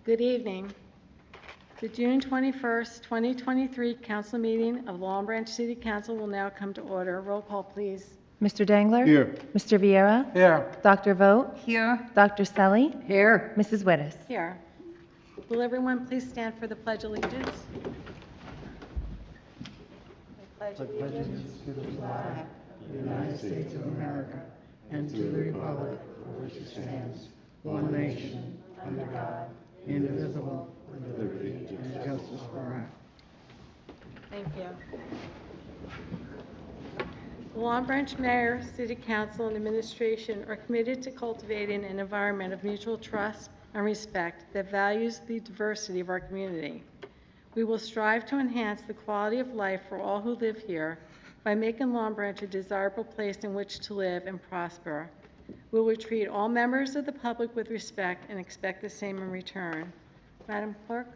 Good evening. The June 21st, 2023 council meeting of Long Branch City Council will now come to order. Roll call, please. Mr. Dangler? Here. Mr. Vieira? Here. Dr. Vogt? Here. Dr. Selly? Here. Mrs. Wittes? Here. Will everyone please stand for the Pledge of Allegiance? I pledge allegiance to the flag of the United States of America and to the republic for which it stands, one nation, under God, indivisible, with liberty and justice for all. Thank you. The Long Branch Mayor, City Council, and Administration are committed to cultivating an environment of mutual trust and respect that values the diversity of our community. We will strive to enhance the quality of life for all who live here by making Long Branch a desirable place in which to live and prosper. We will treat all members of the public with respect and expect the same in return. Madam Clerk?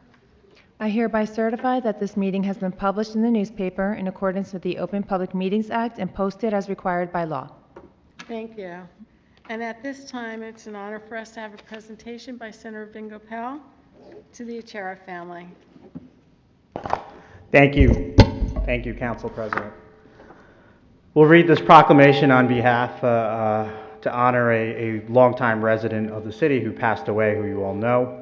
I hereby certify that this meeting has been published in the newspaper in accordance with the Open Public Meetings Act and posted as required by law. Thank you. And at this time, it's an honor for us to have a presentation by Senator Bingo Powell to the Achara family. Thank you. Thank you, Council President. We'll read this proclamation on behalf to honor a longtime resident of the city who passed away, who you all know.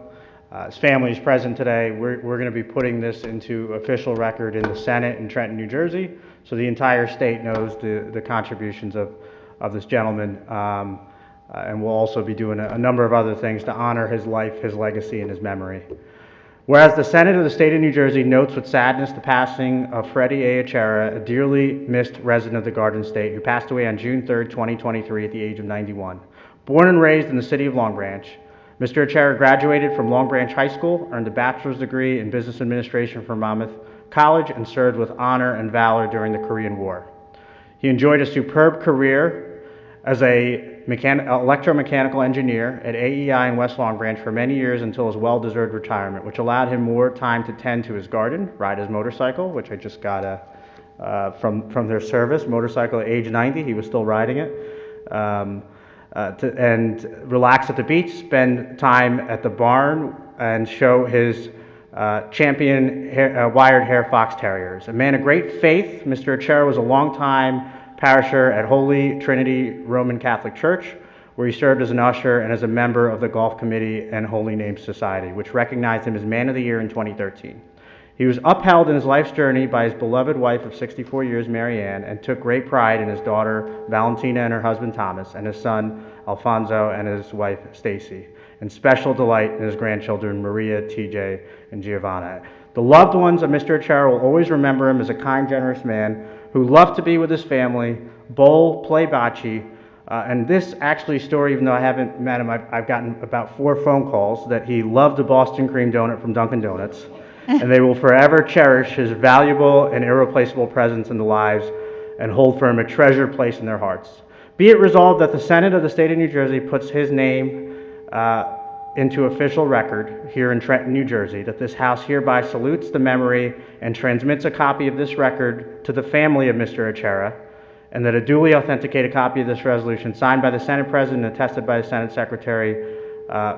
His family is present today. We're going to be putting this into official record in the Senate in Trenton, New Jersey, so the entire state knows the contributions of this gentleman. And we'll also be doing a number of other things to honor his life, his legacy, and his memory. Whereas the Senate of the State of New Jersey notes with sadness the passing of Freddie A. Achara, a dearly missed resident of the Garden State who passed away on June 3rd, 2023 at the age of 91. Born and raised in the city of Long Branch, Mr. Achara graduated from Long Branch High School, earned a bachelor's degree in business administration from Monmouth College, and served with honor and valor during the Korean War. He enjoyed a superb career as a electromechanical engineer at AEI in West Long Branch for many years until his well-deserved retirement, which allowed him more time to tend to his garden, ride his motorcycle, which I just got from their service, motorcycle at age 90, he was still riding it, and relax at the beach, spend time at the barn, and show his champion wired hair fox terriers. A man of great faith, Mr. Achara was a long-time parisher at Holy Trinity Roman Catholic Church, where he served as an usher and as a member of the Golf Committee and Holy Name Society, which recognized him as Man of the Year in 2013. He was upheld in his life's journey by his beloved wife of 64 years, Mary Ann, and took great pride in his daughter, Valentina, and her husband, Thomas, and his son, Alfonso, and his wife, Stacy, and special delight in his grandchildren, Maria, TJ, and Giovanna. The loved ones of Mr. Achara will always remember him as a kind, generous man who loved to be with his family, bowl, play bocce, and this actually story, even though I haven't met him, I've gotten about 4 phone calls that he loved a Boston cream donut from Dunkin' Donuts, and they will forever cherish his valuable and irreplaceable presence in their lives and hold for him a treasured place in their hearts. Be it resolved that the Senate of the State of New Jersey puts his name into official record here in Trenton, New Jersey, that this House hereby salutes the memory and transmits a copy of this record to the family of Mr. Achara, and that a duly authenticated copy of this resolution signed by the Senate President and attested by the Senate Secretary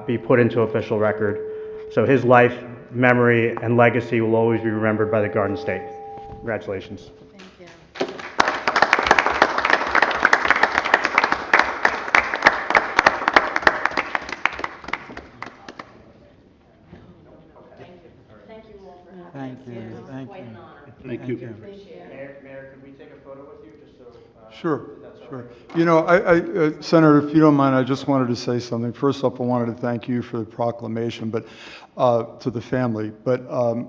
be put into official record. So his life, memory, and legacy will always be remembered by the Garden State. Congratulations. Thank you. Thank you all for having us. Thank you. It's Thank quite you. an honor. Thank you. Appreciate it. Mayor, could we take a photo with you just so... Sure, sure. You know, Senator, if you don't mind, I just wanted to say something. First off, I wanted to thank you for the proclamation, but to the family. But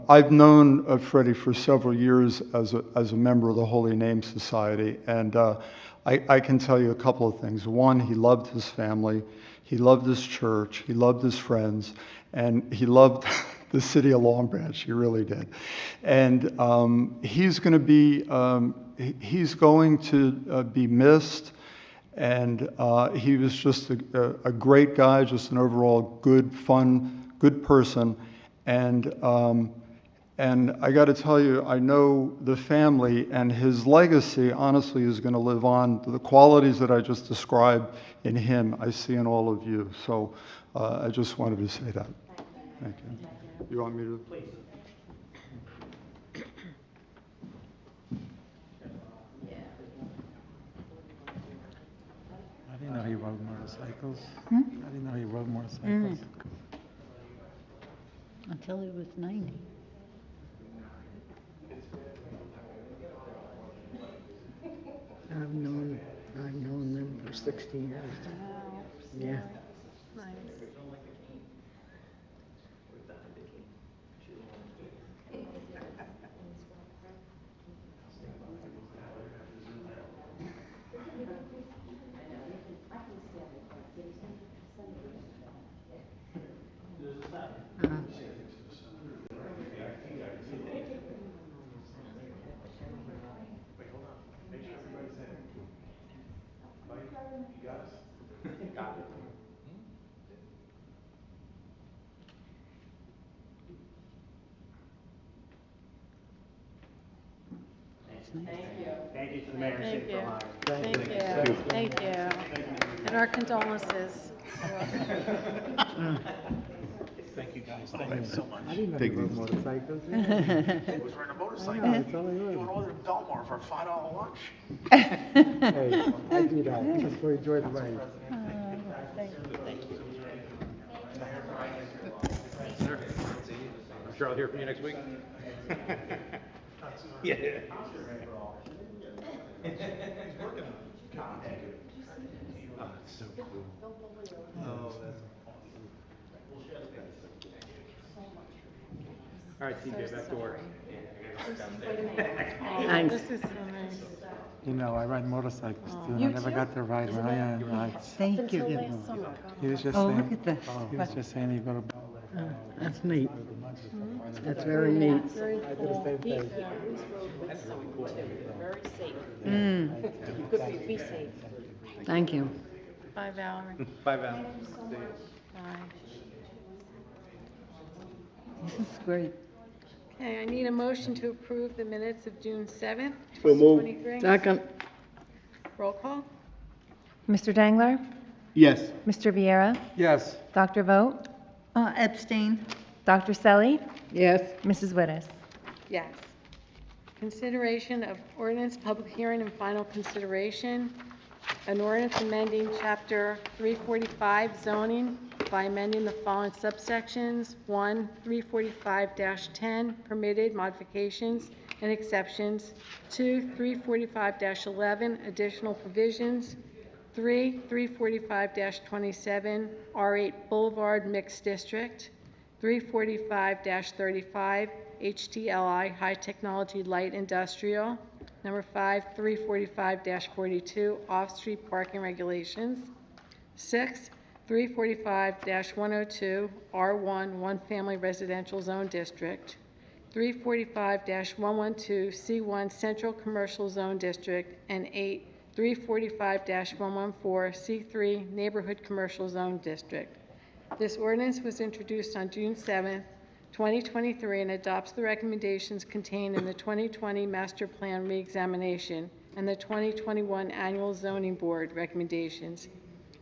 I've known Freddie for several years as a member of the Holy Name Society, and I can tell you a couple of things. One, he loved his family, he loved his church, he loved his friends, and he loved the city of Long Branch. He really did. And he's going to be missed. And he was just a great guy, just an overall good, fun, good person. And I got to tell you, I know the family, and his legacy, honestly, is going to live on. The qualities that I just described in him, I see in all of you. So I just wanted to say that. Thank you. You want me to? Please. I didn't know he rode motorcycles. I didn't know he rode motorcycles. Until he was 90. I've known them for 60 years. Yeah. Nice. Thank you to the mayor and Thank city for you. allowing. Thank you. And our condolences. Thank you guys. Thank you so much. I didn't know he Take it rode easy. motorcycles. He was riding a motorcycle. That's all I He heard. went over to Belmar for a $5 lunch. Hey, I do that just for enjoy the ride. I'm sure I'll hear from you next week. Yeah. Oh, it's so cool. Oh, that's all right, TJ, back to work. Thanks. This is so nice. You know, I ride motorcycles too. and I never got to ride one. Thank you. He was just Oh, saying. look at this. He was just saying he go to. That's neat. That's very neat. Very I did the cool. same thing. Be safe. Thank you. Bye, Valerie. Bye, Val. Bye. This is great. Okay, I need a motion to approve the minutes of June 7th, So moved. 2023. Second. Roll call? Mr. Dangler? Yes. Mr. Viera? Yes. Dr. Vogt? Abstain. Dr. Selly? Yes. Mrs. Wittes? Yes. Consideration of ordinance, public hearing and final consideration. An ordinance amending Chapter 345 zoning by amending the following subsections. 1, 345-10, permitted modifications and exceptions. 2, 345-11, additional provisions. 3, 345-27, R8 Boulevard Mixed District. 345-35, HTLI High Technology Light Industrial. Number 5, 345-42, Off-Street Parking Regulations. 6, 345-102, R1 One Family Residential Zone District. 345-112, C1 Central Commercial Zone District. And 8, 345-114, C3 Neighborhood Commercial Zone District. This ordinance was introduced on June 7th, 2023, and adopts the recommendations contained in the 2020 Master Plan Reexamination and the 2021 Annual Zoning Board recommendations,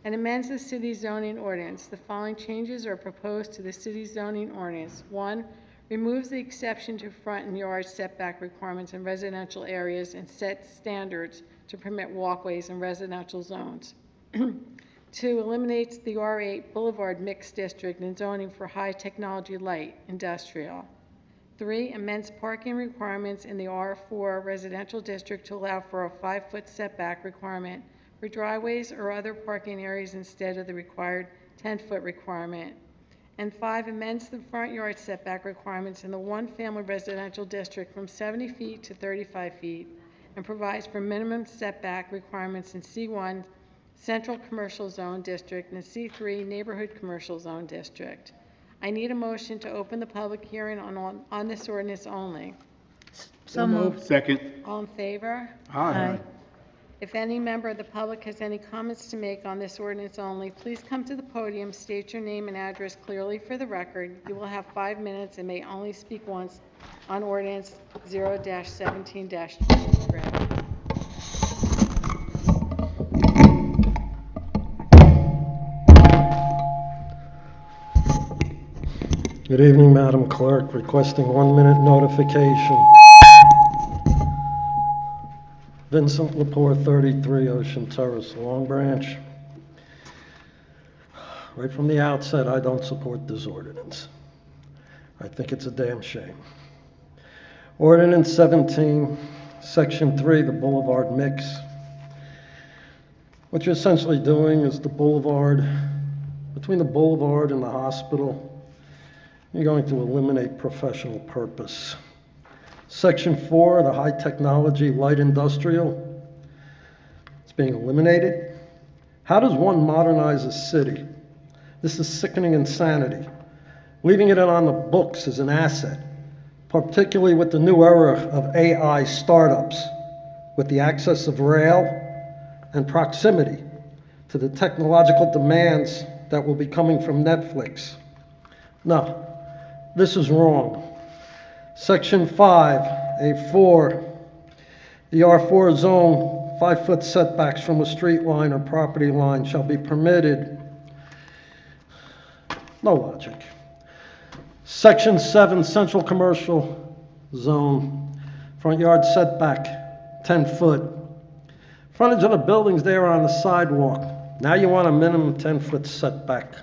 and amends the city zoning ordinance. The following changes are proposed to the city zoning ordinance. 1, removes the exception to front and yard setback requirements in residential areas and sets standards to permit walkways in residential zones. 2, eliminates the R8 Boulevard Mixed District and zoning for high technology light industrial. 3, amends parking requirements in the R4 residential district to allow for a 5-foot setback requirement for driveways or other parking areas instead of the required 10-foot requirement. And 5, amends the front yard setback requirements in the one-family residential district from 70 feet to 35 feet and provides for minimum setback requirements in C1 Central Commercial Zone District and C3 Neighborhood Commercial Zone District. I need a motion to open the public hearing on this ordinance only. So moved. Second. All in favor? Aye. If any member of the public has any comments to make on this ordinance only, please come to the podium, state your name and address clearly for the record. You will have 5 minutes and may only speak once on ordinance 0-17-23. Good evening, Madam Clerk. Requesting 1-minute notification. Vincent Lepore, 33 Ocean Terrace, Long Branch. Right from the outset, I don't support this ordinance. I think it's a damn shame. Ordinance 17, Section 3, the Boulevard Mix. What you're essentially doing is the boulevard, between the boulevard and the hospital, you're going to eliminate professional purpose. Section 4, the high technology light industrial, it's being eliminated. How does one modernize a city? This is sickening insanity. Leaving it on the books is an asset, particularly with the new era of AI startups, with the access of rail and proximity to the technological demands that will be coming from Netflix. No, this is wrong. Section 5, A4, the R4 zone, 5-foot setbacks from a street line or property line shall be permitted. No logic. Section 7, central commercial zone, front yard setback, 10 foot. Frontage of the buildings there on the sidewalk. Now you want a minimum 10-foot setback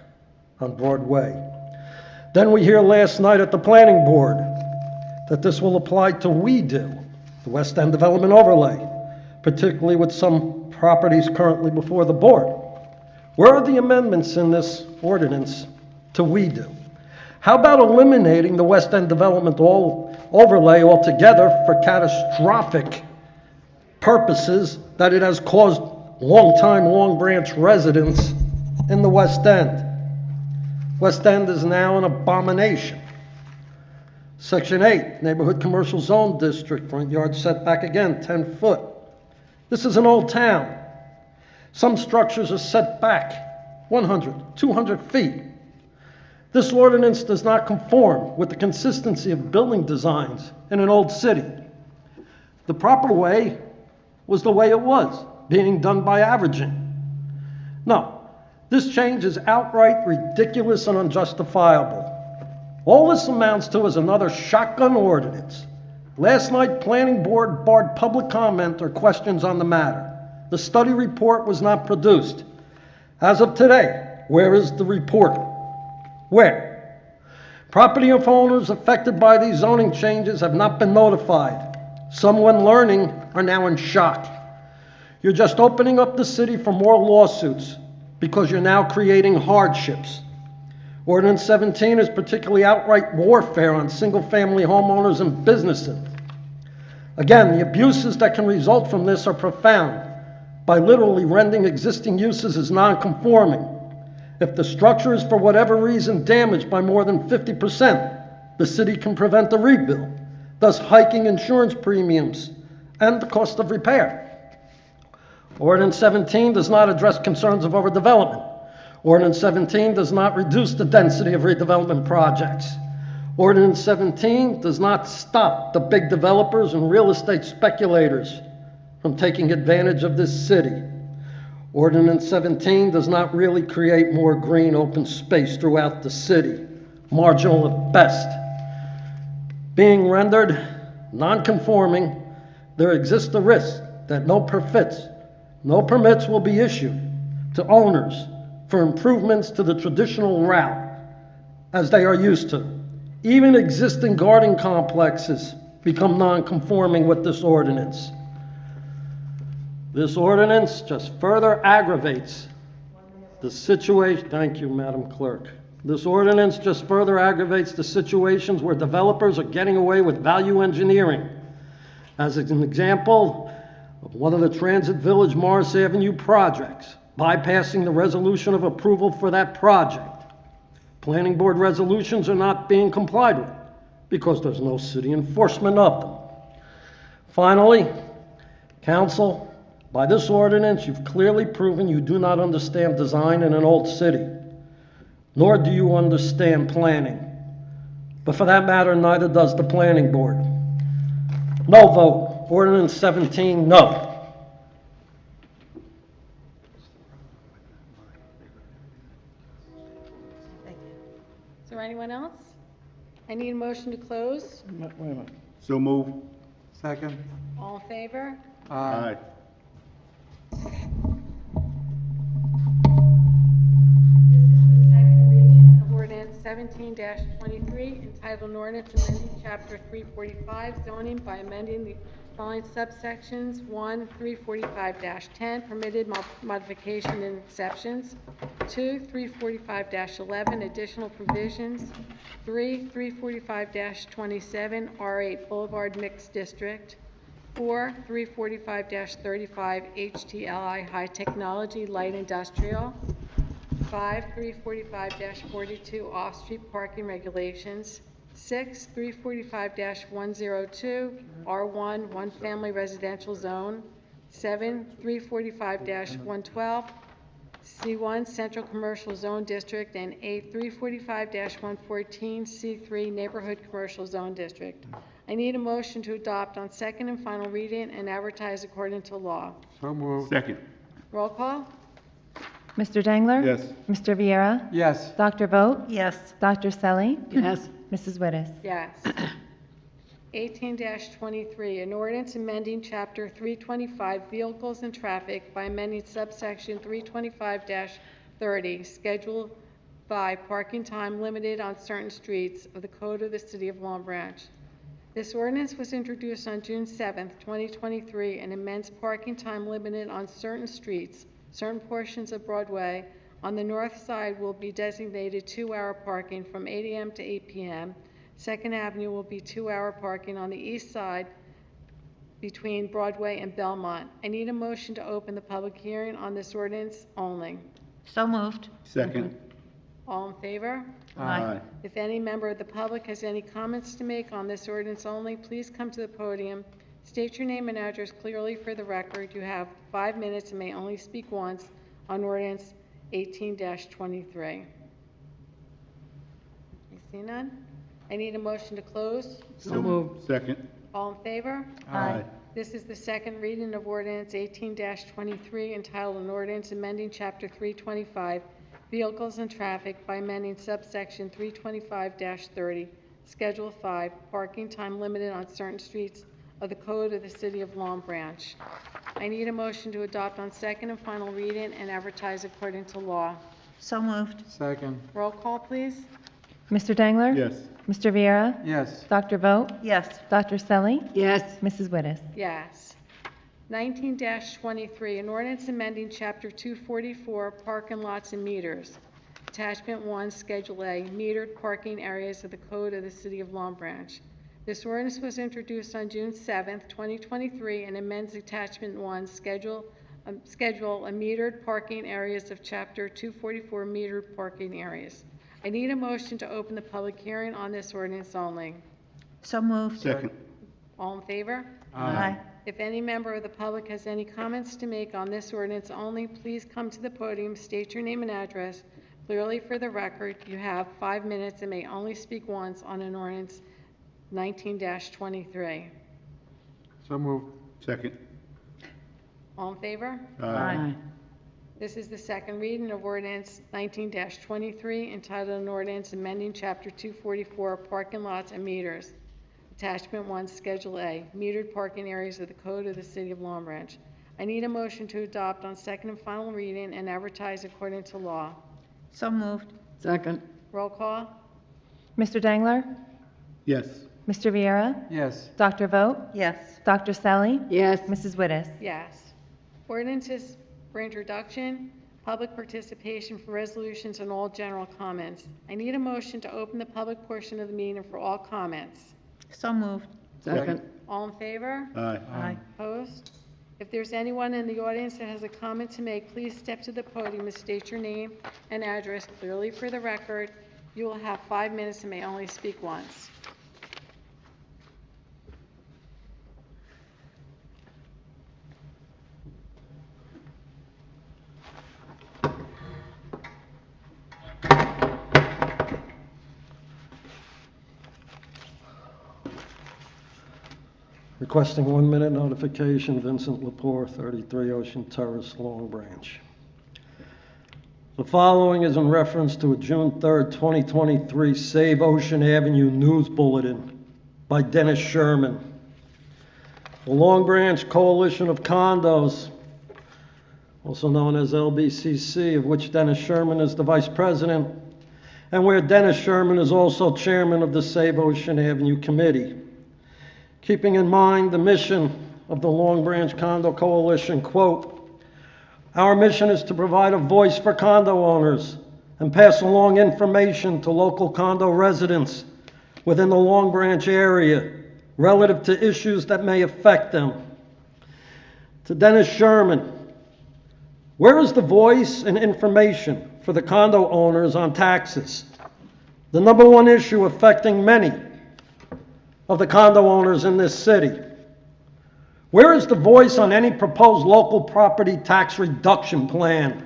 on Broadway. Then we hear last night at the planning board that this will apply to WeDo, the West End Development Overlay, particularly with some properties currently before the board. Where are the amendments in this ordinance to WeDo? How about eliminating the West End Development Overlay altogether for catastrophic purposes that it has caused long-time Long Branch residents in the West End? West End is now an abomination. Section 8, Neighborhood Commercial Zone District, front yard setback again, 10 foot. This is an old town. Some structures are set back 100, 200 feet. This ordinance does not conform with the consistency of building designs in an old city. The proper way was the way it was, being done by averaging. No, this change is outright ridiculous and unjustifiable. All this amounts to is another shotgun ordinance. Last night, Planning Board barred public comment or questions on the matter. The study report was not produced. As of today, where is the report? Where? Property owners affected by these zoning changes have not been notified. Some, when learning, are now in shock. You're just opening up the city for more lawsuits because you're now creating hardships. Ordinance 17 is particularly outright warfare on single-family homeowners and businesses. Again, the abuses that can result from this are profound by literally rendering existing uses as non-conforming. If the structure is for whatever reason damaged by more than 50%, the city can prevent the rebuild, thus hiking insurance premiums and the cost of repair. Ordinance 17 does not address concerns of overdevelopment. Ordinance 17 does not reduce the density of redevelopment projects. Ordinance 17 does not stop the big developers and real estate speculators from taking advantage of this city. Ordinance 17 does not really create more green open space throughout the city, marginal at best. Being rendered non-conforming, there exists a risk that no permits will be issued to owners for improvements to the traditional route as they are used to. Even existing garden complexes become non-conforming with this ordinance. This ordinance just further aggravates the situation. Thank you, Madam Clerk. This ordinance just further aggravates the situations where developers are getting away with value engineering. As an example of one of the Transit Village Morris Avenue projects, bypassing the resolution of approval for that project. Planning board resolutions are not being complied with because there's no city enforcement of them. Finally, council, by this ordinance, you've clearly proven you do not understand design in an old city, nor do you understand planning. But for that matter, neither does the planning board. No vote. Ordinance 17, no. Is there anyone else? I need a motion to close. Wait a minute. So move. Second. All in favor? Aye. This is the second reading of ordinance 17-23, entitled an ordinance amending chapter 345 zoning by amending the following subsections: 1, 345-10, permitted modification and exceptions; 2, 345-11, additional provisions; 3, 345-27, R8 Boulevard Mixed District; 4, 345-35, HTLI High Technology Light Industrial; 5, 345-42, Off-Street Parking Regulations; 6, 345-102, R1, One Family Residential Zone; 7, 345-112, C1 Central Commercial Zone District; and 8, 345-114, C3 Neighborhood Commercial Zone District. I need a motion to adopt on second and final reading and advertise according to law. So moved. Second. Roll call? Mr. Dangler? Yes. Mr. Viera? Yes. Dr. Vogt? Yes. Dr. Selly? Yes. Mrs. Wittes? Yes. 18-23, an ordinance amending Chapter 325 Vehicles and Traffic by amending subsection 325-30, Schedule 5, Parking Time Limited on Certain Streets of the Code of the City of Long Branch. This ordinance was introduced on June 7, 2023, and amends parking time limited on certain streets. Certain portions of Broadway on the north side will be designated 2-hour parking from 8 a.m. to 8 p.m. Second Avenue will be 2-hour parking on the east side between Broadway and Belmont. I need a motion to open the public hearing on this ordinance only. So moved. Second. All in favor? Aye. If any member of the public has any comments to make on this ordinance only, please come to the podium. State your name and address clearly for the record. You have 5 minutes and may only speak once on ordinance 18-23. I see none. I need a motion to close. So moved. Second. All in favor? Aye. This is the second reading of ordinance 18-23, entitled an ordinance amending Chapter 325, Vehicles and Traffic by amending subsection 325-30, Schedule 5, Parking Time Limited on Certain Streets of the Code of the City of Long Branch. I need a motion to adopt on second and final reading and advertise according to law. So moved. Second. Roll call, please. Mr. Dangler? Yes. Mr. Viera? Yes. Dr. Vogt? Yes. Dr. Selly? Yes. Mrs. Wittes? Yes. 19-23, an ordinance amending Chapter 244, Parking Lots and Meters. Attachment 1, Schedule A, metered parking areas of the Code of the City of Long Branch. This ordinance was introduced on June 7, 2023, and amends Attachment 1, Schedule a metered parking areas of Chapter 244 metered parking areas. I need a motion to open the public hearing on this ordinance only. So moved. Second. All in favor? Aye. If any member of the public has any comments to make on this ordinance only, please come to the podium, state your name and address clearly for the record. You have 5 minutes and may only speak once on an ordinance 19-23. So moved. Second. All in favor? Aye. This is the second reading of ordinance 19-23, entitled an ordinance amending Chapter 244, Parking Lots and Meters. Attachment 1, Schedule A, metered parking areas of the Code of the City of Long Branch. I need a motion to adopt on second and final reading and advertise according to law. So moved. Second. Roll call? Mr. Dangler? Yes. Mr. Viera? Yes. Dr. Vogt? Yes. Dr. Selly? Yes. Mrs. Wittes? Yes. Ordinances for introduction, public participation for resolutions, and all general comments. I need a motion to open the public portion of the meeting for all comments. So moved. Second. All in favor? Aye. Aye. Opposed? If there's anyone in the audience that has a comment to make, please step to the podium and state your name and address clearly for the record. You will have 5 minutes and may only speak once. Requesting 1-minute notification, Vincent Lepore, 33 Ocean Terrace, Long Branch. The following is in reference to a June 3rd, 2023 Save Ocean Avenue News Bulletin by Dennis Sherman. The Long Branch Coalition of Condos, also known as LBCC, of which Dennis Sherman is the vice president, and where Dennis Sherman is also chairman of the Save Ocean Avenue Committee. Keeping in mind the mission of the Long Branch Condo Coalition, quote, "Our mission is to provide a voice for condo owners and pass along information to local condo residents within the Long Branch area relative to issues that may affect them." To Dennis Sherman, where is the voice and information for the condo owners on taxes? The number one issue affecting many of the condo owners in this city. Where is the voice on any proposed local property tax reduction plan?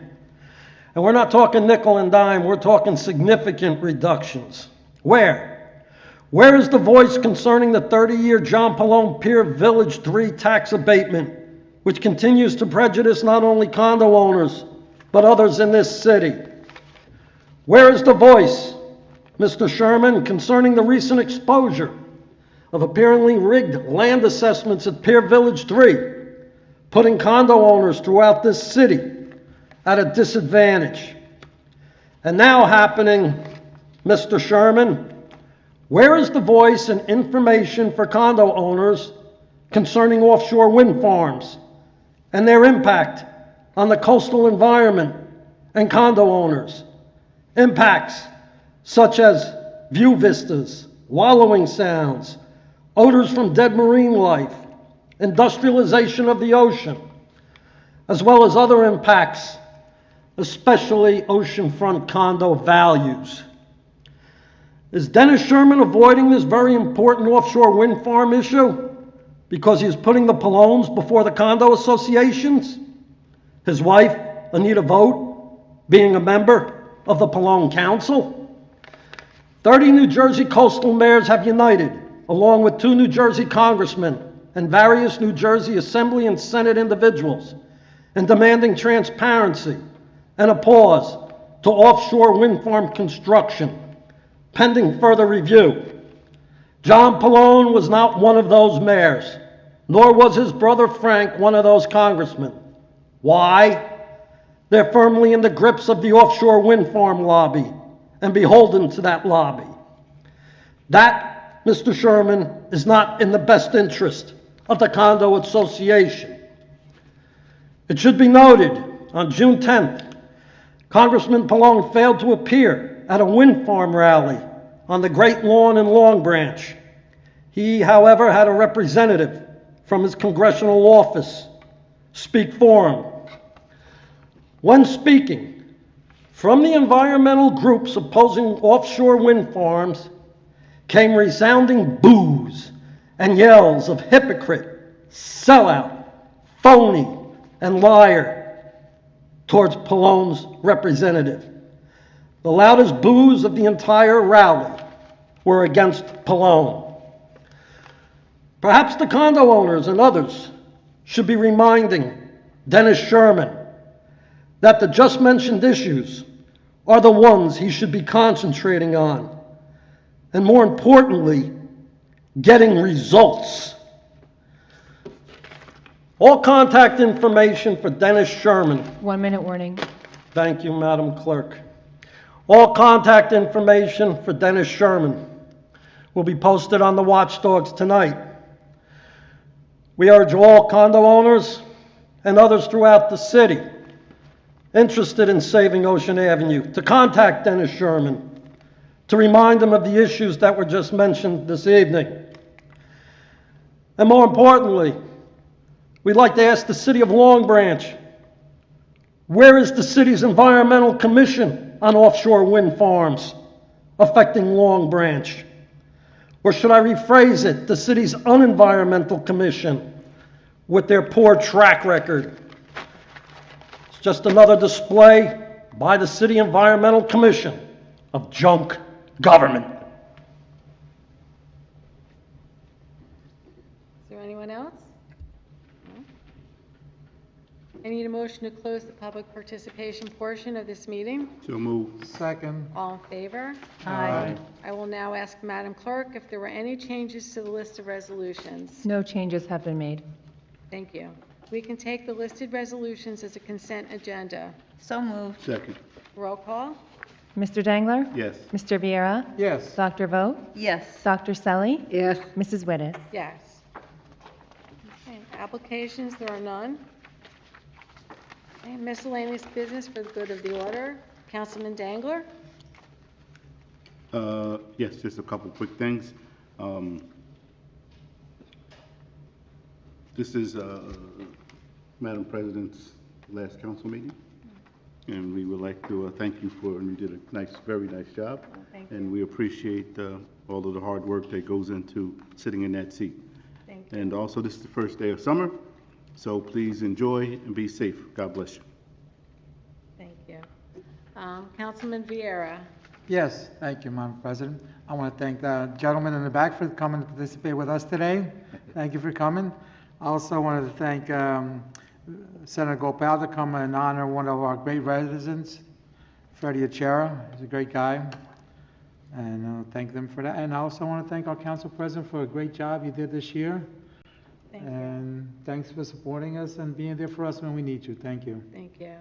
And we're not talking nickel and dime, we're talking significant reductions. Where? Where is the voice concerning the 30-year John Pallone Pier Village 3 tax abatement, which continues to prejudice not only condo owners, but others in this city? Where is the voice, Mr. Sherman, concerning the recent exposure of apparently rigged land assessments at Pier Village 3, putting condo owners throughout this city at a disadvantage? And now happening, Mr. Sherman, where is the voice and information for condo owners concerning offshore wind farms and their impact on the coastal environment and condo owners? Impacts such as view vistas, wallowing sounds, odors from dead marine life, industrialization of the ocean, as well as other impacts, especially oceanfront condo values. Is Dennis Sherman avoiding this very important offshore wind farm issue because he's putting the Pallones before the condo associations? His wife, Anita Vogt, being a member of the Pallone Council? 30 New Jersey coastal mayors have united, along with 2 New Jersey congressmen and various New Jersey Assembly and Senate individuals, in demanding transparency and a pause to offshore wind farm construction, pending further review. John Pallone was not one of those mayors, nor was his brother Frank one of those congressmen. Why? They're firmly in the grips of the offshore wind farm lobby and beholden to that lobby. That, Mr. Sherman, is not in the best interest of the condo association. It should be noted, on June 10th, Congressman Pallone failed to appear at a wind farm rally on the Great Lawn in Long Branch. He, however, had a representative from his congressional office speak for him. When speaking, from the environmental groups opposing offshore wind farms came resounding boos and yells of hypocrite, sellout, phony, and liar towards Pallone's representative. The loudest boos of the entire rally were against Pallone. Perhaps the condo owners and others should be reminding Dennis Sherman that the just mentioned issues are the ones he should be concentrating on, and more importantly, getting results. All contact information for Dennis Sherman. 1 minute warning. Thank you, Madam Clerk. All contact information for Dennis Sherman will be posted on the Watchdogs tonight. We urge all condo owners and others throughout the city interested in saving Ocean Avenue to contact Dennis Sherman to remind him of the issues that were just mentioned this evening. And more importantly, we'd like to ask the city of Long Branch, where is the city's Environmental Commission on offshore wind farms affecting Long Branch? Or should I rephrase it, the city's unenvironmental commission with their poor track record? It's just another display by the City Environmental Commission of junk government. Is there anyone else? No? I need a motion motion to close the public participation portion of this meeting? So moved. Second. All in favor? Aye. I will now ask Madam Clerk if there were any changes to the list of resolutions. No changes have been made. Thank you. We can take the listed resolutions as a consent agenda. So moved. Second. Roll call? Mr. Dangler? Yes. Mr. Viera? Yes. Dr. Vogt? Yes. Dr. Selly? Yes. Mrs. Wittes? Yes. Okay, applications, there are none. Okay, miscellaneous business for the good of the order. Councilman Dangler? Yes, just a couple quick things. This is Madam President's last council meeting, and we would like to thank you for, and you did a nice, very nice job. Thank you. And we appreciate all of the hard work that goes into sitting in that seat. Thank you. And also, this is the first day of summer, so please enjoy and be safe. God bless you. Thank you. Councilman Vieira? Yes, thank you, Madam President. I want to thank the gentleman in the back for coming to participate with us today. Thank you for coming. I also wanted to thank Senator Gopal to come and honor one of our great residents, Freddie Achera. He's a great guy. And thank them for that. And I also want to thank our council president for a great job you did this year. Thank you. And thanks for supporting us and being there for us when we need you. Thank you. Thank you.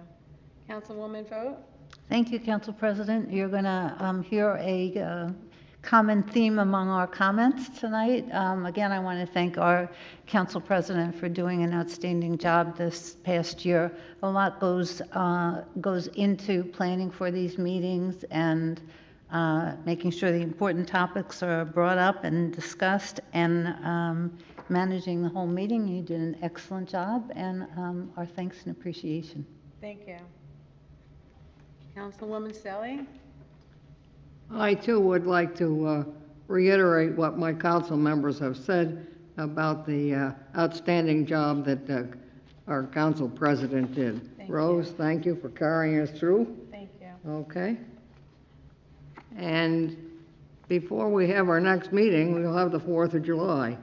Councilwoman Vogt? Thank you, Council President. You're going to hear a common theme among our comments tonight. Again, I want to thank our Council President for doing an outstanding job this past year. A lot goes into planning for these meetings and making sure the important topics are brought up and discussed, and managing the whole meeting. You did an excellent job, and our thanks and appreciation. Thank you. Councilwoman Selly? I too would like to reiterate what my council members have said about the outstanding job that our council president did. Thank you. Rose, thank you for carrying us through. Thank you. Okay. And before we have our next meeting, we'll have the 4th of July.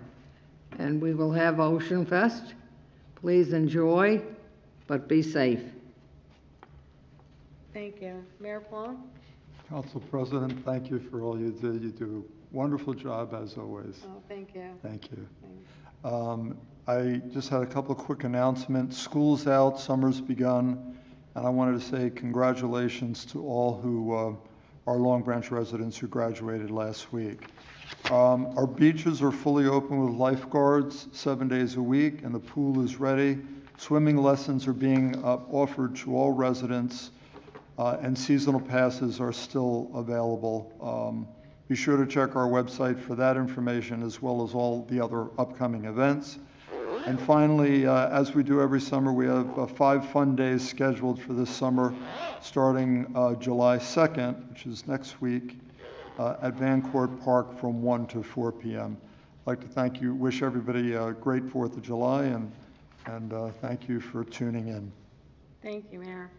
And we will have Ocean Fest. Please enjoy, but be safe. Thank you. Mayor Plum? Council President, thank you for all you did. You do a wonderful job as always. Oh, thank you. Thank you. Thanks. I just had a couple of quick announcements. School's out, summer's begun, and I wanted to say congratulations to all who are Long Branch residents who graduated last week. Our beaches are fully open with lifeguards 7 days a week, and the pool is ready. Swimming lessons are being offered to all residents, and seasonal passes are still available. Be sure to check our website for that information, as well as all the other upcoming events. And finally, as we do every summer, we have 5 fun days scheduled for this summer, starting July 2nd, which is next week, at Vancourt Park from 1 to 4 p.m. I'd like to thank you, wish everybody a great 4th of July, and thank you for tuning in. Thank you, Mayor.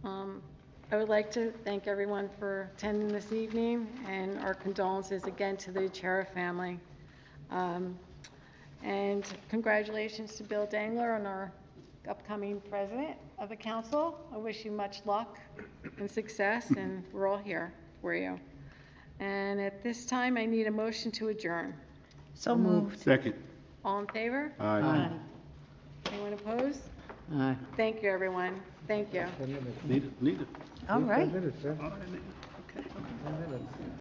I would like to thank everyone for attending this evening, and our condolences again to the Achera family. And congratulations to Bill Dangler on our upcoming president of the council. I wish you much luck and success, and we're all here for you. And at this time, I need a motion to adjourn. So moved. Second. All in favor? Aye. Anyone opposed? Aye. Thank you, everyone. Thank you. Need it. All right. All right.